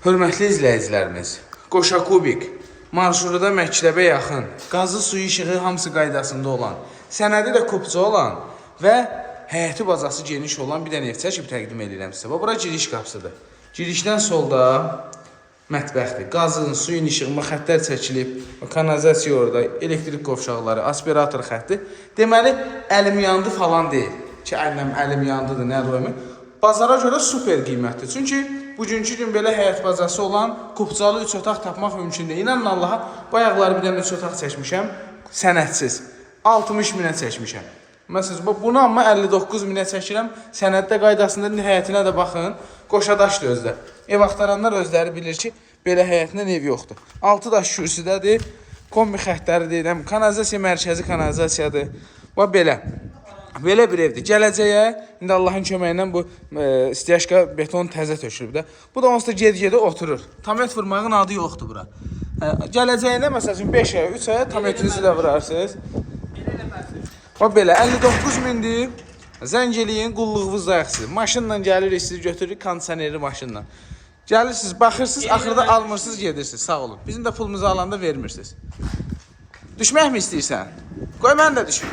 Hörmətli izləyicilərimiz, Qoşa Kubik, marşruda məktəbə yaxın, qazı suyu işığı hamısı qaydasında olan, sənədi də kupça olan və həyəti bazası geniş olan bir dənə ev çəkib təqdim edirəm sizə. Bura giriş qapısıdır. Girişdən solda mətbəxdir. Qazın, suyun işığına xəttlər çəkilib, kanalizasiya orada, elektrik qovşaqları, aspirator xətti. Deməli, əlim yandı falan deyil. Ki, əlim yandıdır, nə röyümü. Bazara görə super qiymətdir. Çünki bugünkü gün belə həyət bazası olan kupcalı 3 otaq tapmaq mümkün deyil. İnanın Allaha, bayaqları bir dənə 3 otaq çəkmişəm, sənədsiz. 60 minə çəkmişəm. Məsələn, bunu amma 59 minə çəkirəm. Sənəddə qaydasında həyətinə də baxın. Qoşadaş da özdə. Ev axtaranlar özləri bilir ki, belə həyətindən ev yoxdur. 6 daş kürsüdədir. Kombi xəttləri deyirəm. Kanalizasiya mərkəzi kanalizasiyadır. Və belə. Belə bir evdir. Gələcəyə, indi Allahın köməyi ilə bu istiyashka beton təzə tökülüb də. Bu da onsuz da ged-gedə oturur. Tamet vurmağın adı yoxdur bura. Gələcəyinə, məsəl üçün 5 aya, 3 aya tametinizi də vurarsınız. Və belə, 59 mindir. Zəng eləyin, qulluğunuz ayaqsız. Maşınla gəlirik, sizi götürürük, kondisionerli maşınla. Gəlirsiniz, baxırsınız, axırda almırsınız, gedirsiniz. Sağ olun. Bizim də pulumuzu alanda vermirsiniz. Düşmək mi istəyirsən? Qoy mən də düşüm.